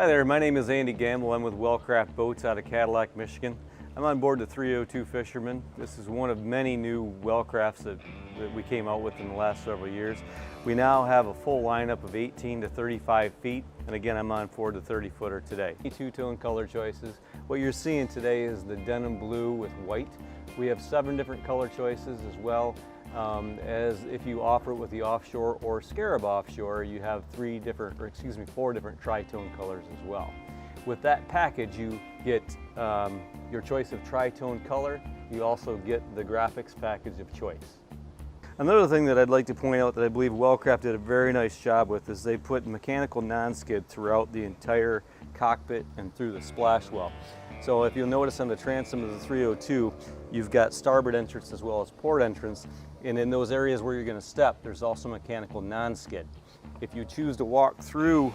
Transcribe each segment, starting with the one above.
there, my name is Andy Gamble. I'm with Wellcraft Boats out of Cadillac, Michigan. I'm on board the 302 Fisherman. This is one of many new Wellcrafts that we came out with in the last several years. We now have a full lineup of 18 to 35 feet, and again, I'm on board the 30-footer today. Two-tone color choices. What you're seeing today is the denim blue with white. We have 7 different color choices as well. As if you offer it with the offshore or scarab offshore, you have 4 different tri-tone colors as well. With that package, you get your choice of tri-tone color. You also get the graphics package of choice. Another thing that I'd like to point out that I believe Wellcraft did a very nice job with is they put mechanical non-skid throughout the entire cockpit and through the splash well. So if you'll notice on the transom of the 302, you've got starboard entrance as well as port entrance, and in those areas where you're going to step, there's also mechanical non-skid. If you choose to walk through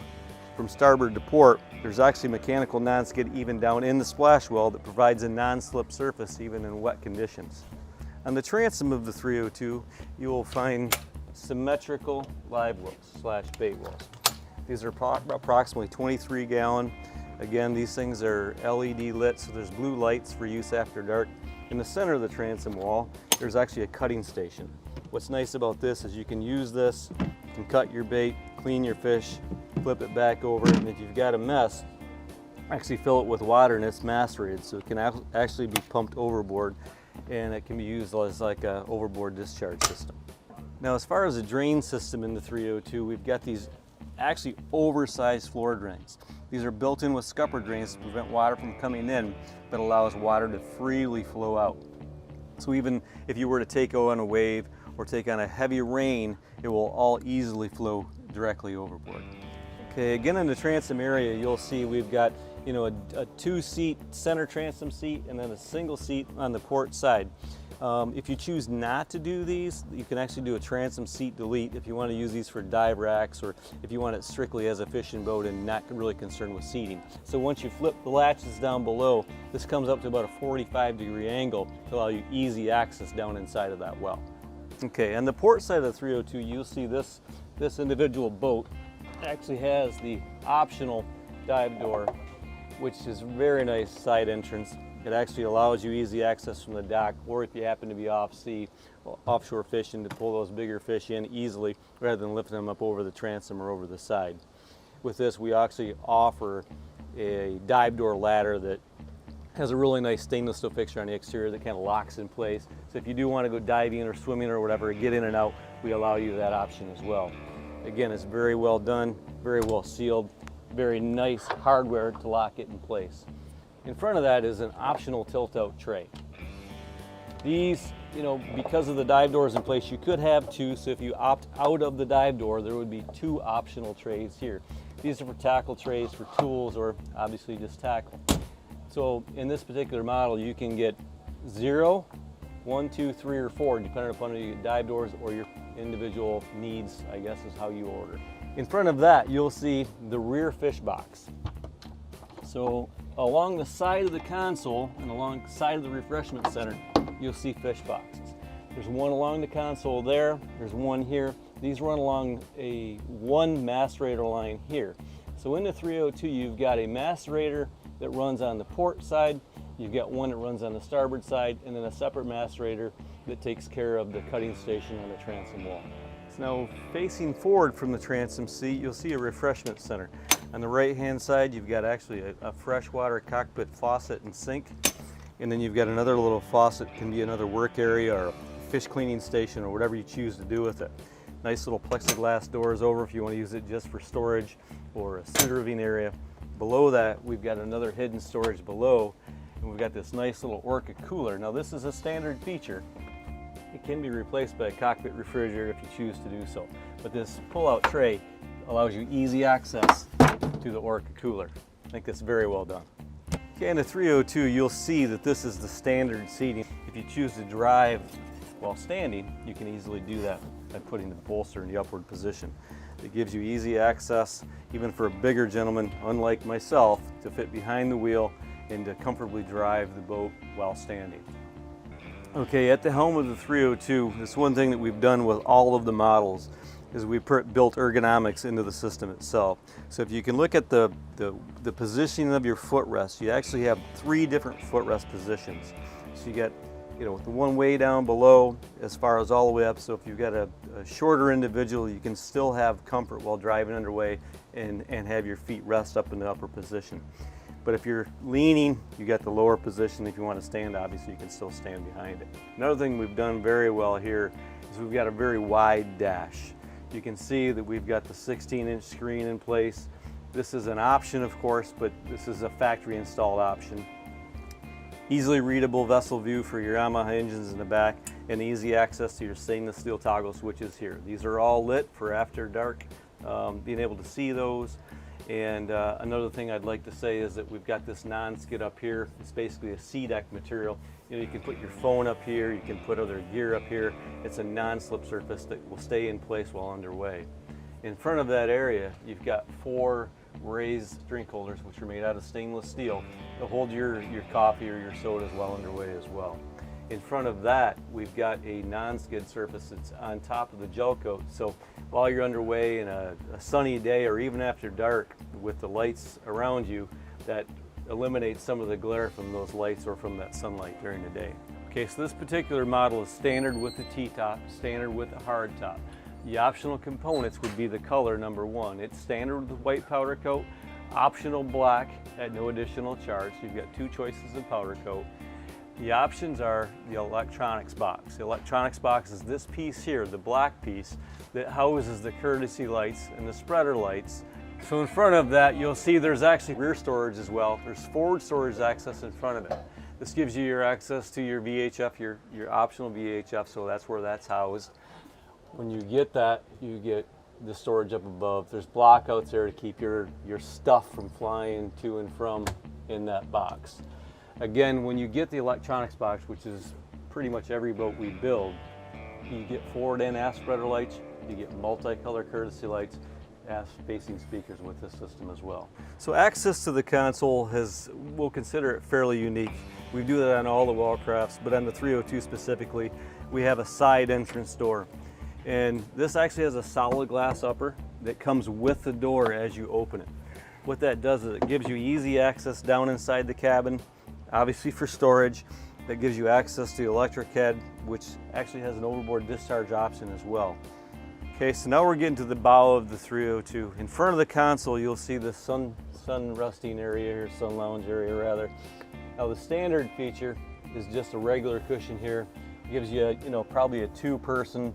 from starboard to port, there's actually mechanical non-skid even down in the splash well that provides a non-slip surface even in wet conditions. On the transom of the 302, you will find symmetrical live wells / bait wells. These are approximately 23 gallon. Again, these things are LED lit, so there's blue lights for use after dark. In the center of the transom wall, there's actually a cutting station. What's nice about this is you can use this, you can cut your bait, clean your fish, flip it back over, and if you've got a mess, actually fill it with water, and it's macerated, so it can actually be pumped overboard, and it can be used as like an overboard discharge system. Now, as far as the drain system in the 302, we've got these actually oversized floor drains. These are built in with scupper drains to prevent water from coming in, but allows water to freely flow out. So even if you were to take on a wave or take on a heavy rain, it will all easily flow directly overboard. Okay, again in the transom area, you'll see we've got a 2-seat center transom seat and then a single seat on the port side. If you choose not to do these, you can actually do a transom seat delete if you want to use these for dive racks, or if you want it strictly as a fishing boat and not really concerned with seating. So once you flip the latches down below, this comes up to about a 45-degree angle to allow you easy access down inside of that well. Okay, on the port side of the 302, you'll see this individual boat actually has the optional dive door, which is very nice side entrance. It actually allows you easy access from the dock, or if you happen to be offshore fishing, to pull those bigger fish in easily rather than lifting them up over the transom or over the side. With this, we actually offer a dive door ladder that has a really nice stainless steel fixture on the exterior that kind of locks in place. So if you do want to go diving or swimming or whatever, get in and out, we allow you that option as well. Again, it's very well done, very well sealed, very nice hardware to lock it in place. In front of that is an optional tilt-out tray. These, because of the dive doors in place, you could have 2, so if you opt out of the dive door, there would be 2 optional trays here. These are for tackle trays, for tools, or obviously just tackle. So in this particular model, you can get 0, 1, 2, 3, or 4, depending upon your dive doors or your individual needs, I guess is how you order. In front of that, you'll see the rear fish box. So along the side of the console and along the side of the refreshment center, you'll see fish boxes. There's one along the console there, there's one here. These run along one macerator line here. So in the 302, you've got a macerator that runs on the port side, you've got one that runs on the starboard side, and then a separate macerator that takes care of the cutting station on the transom wall. So now facing forward from the transom seat, you'll see a refreshment center. On the right-hand side, you've got actually a freshwater cockpit faucet and sink. And then you've got another little faucet, can be another work area or a fish cleaning station or whatever you choose to do with it. Nice little plexiglass doors over if you want to use it just for storage or a serving area. Below that, we've got another hidden storage below, and we've got this nice little Orchid Cooler. Now this is a standard feature. It can be replaced by a cockpit refrigerator if you choose to do so. But this pull-out tray allows you easy access to the Orchid Cooler. I think that's very well done. Okay, in the 302, you'll see that this is the standard seating. If you choose to drive while standing, you can easily do that by putting the bolster in the upward position. It gives you easy access, even for a bigger gentleman, unlike myself, to fit behind the wheel and to comfortably drive the boat while standing. Okay, at the helm of the 302, this one thing that we've done with all of the models is we built ergonomics into the system itself. So if you can look at the positioning of your footrest, you actually have 3 different footrest positions. So you got, you know, the one way down below as far as all the way up. So if you've got a shorter individual, you can still have comfort while driving underway and have your feet rest up in the upper position. But if you're leaning, you got the lower position. If you want to stand, obviously you can still stand behind it. Another thing we've done very well here is we've got a very wide dash. You can see that we've got the 16-inch screen in place. This is an option, of course, but this is a factory installed option. Easily readable vessel view for your Yamaha engines in the back, and easy access to your stainless steel toggle switches here. These are all lit for after dark, being able to see those. And another thing I'd like to say is that we've got this non-skid up here. It's basically a C-deck material. You know, you can put your phone up here, you can put other gear up here. It's a non-slip surface that will stay in place while underway. In front of that area, you've got 4 raised drink holders, which are made out of stainless steel, to hold your coffee or your sodas while underway as well. In front of that, we've got a non-skid surface that's on top of the gel coat. So while you're underway in a sunny day or even after dark with the lights around you, that eliminates some of the glare from those lights or from that sunlight during the day. Okay, so this particular model is standard with the T-top, standard with the hard top. The optional components would be the color number 1. It's standard with the white powder coat, optional black at no additional charge. So you've got 2 choices of powder coat. The options are the electronics box. The electronics box is this piece here, the black piece, that houses the courtesy lights and the spreader lights. So in front of that, you'll see there's actually rear storage as well. There's forward storage access in front of it. This gives you your access to your VHF, your optional VHF, so that's where that's housed. When you get that, you get the storage up above. There's blockouts there to keep your stuff from flying to and from in that box. Again, when you get the electronics box, which is pretty much every boat we build, you get forward and aft spreader lights, you get multicolor courtesy lights, aft facing speakers with this system as well. So access to the console we'll consider it fairly unique. We do that on all the Wellcrafts, but on the 302 specifically, we have a side entrance door. And this actually has a solid glass upper that comes with the door as you open it. What that does is it gives you easy access down inside the cabin, obviously for storage. That gives you access to the electric head, which actually has an overboard discharge option as well. Okay, so now we're getting to the bow of the 302. In front of the console, you'll see the sun resting area here, sun lounge area rather. Now the standard feature is just a regular cushion here. It gives you, probably a 2-person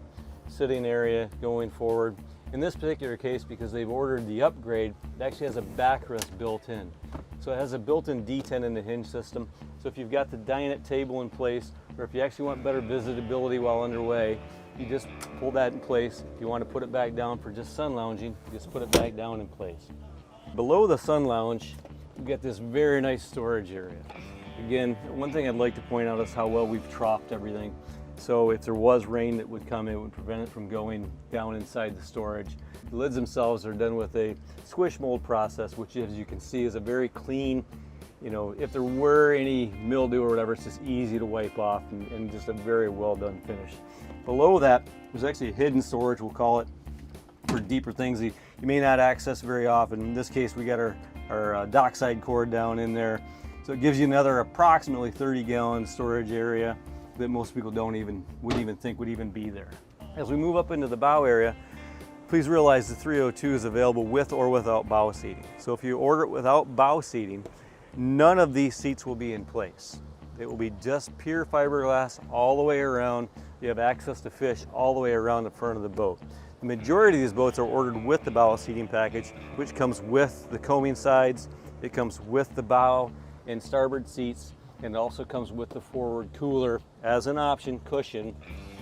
sitting area going forward. In this particular case, because they've ordered the upgrade, it actually has a backrest built in. So it has a built-in D10 in the hinge system. So if you've got the dinette table in place, or if you actually want better visibility while underway, you just pull that in place. If you want to put it back down for just sun lounging, you just put it back down in place. Below the sun lounge, you've got this very nice storage area. Again, one thing I'd like to point out is how well we've troughed everything. So if there was rain that would come, it would prevent it from going down inside the storage. The lids themselves are done with a squish mold process, which as you can see is a very clean, if there were any mildew or whatever, it's just easy to wipe off and just a very well done finish. Below that, there's actually a hidden storage, we'll call it, for deeper things you may not access very often. In this case, we got our dockside cord down in there. So it gives you another approximately 30-gallon storage area that most people wouldn't even think would even be there. As we move up into the bow area, please realize the 302 is available with or without bow seating. So if you order it without bow seating, none of these seats will be in place. It will be just pure fiberglass all the way around. You have access to fish all the way around the front of the boat. The majority of these boats are ordered with the bow seating package, which comes with the coaming sides. It comes with the bow and starboard seats, and it also comes with the forward cooler as an option cushion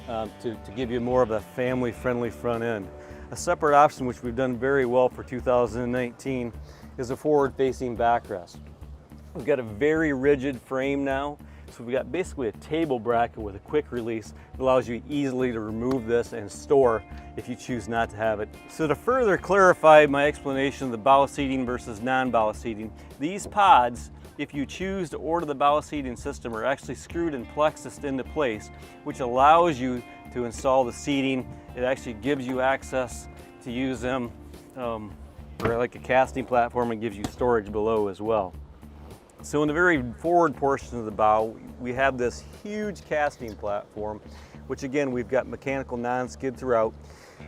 to give you more of a family-friendly front end. A separate option, which we've done very well for 2019, is a forward-facing backrest. We've got a very rigid frame now, so we've got basically a table bracket with a quick release that allows you easily to remove this and store if you choose not to have it. So to further clarify my explanation of the bow seating versus non-bow seating, these pods if you choose to order the bow seating system, are actually screwed and plexused into place, which allows you to install the seating. It actually gives you access to use them for like a casting platform, and gives you storage below as well. So in the very forward portion of the bow, we have this huge casting platform, which again, we've got mechanical non-skid throughout.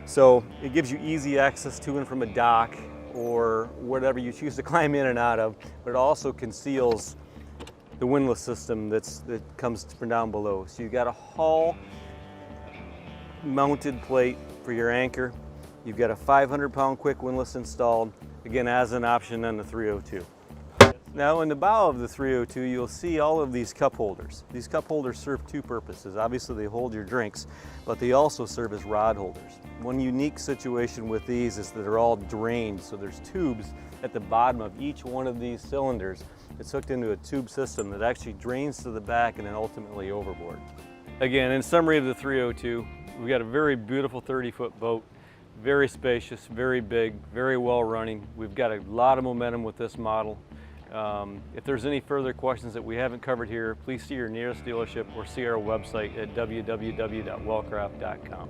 So it gives you easy access to and from a dock or whatever you choose to climb in and out of, but it also conceals the windlass system that comes from down below. So you've got a hull mounted plate for your anchor. You've got a 500-pound quick windlass installed, again as an option on the 302. Now in the bow of the 302, you'll see all of these cup holders. These cup holders serve two purposes. Obviously they hold your drinks, but they also serve as rod holders. One unique situation with these is that they're all drained, so there's tubes at the bottom of each one of these cylinders. It's hooked into a tube system that actually drains to the back and then ultimately overboard. Again, in summary of the 302, we've got a very beautiful 30-foot boat, very spacious, very big, very well running. We've got a lot of momentum with this model. If there's any further questions that we haven't covered here, please see your nearest dealership or see our website at www.wellcraft.com.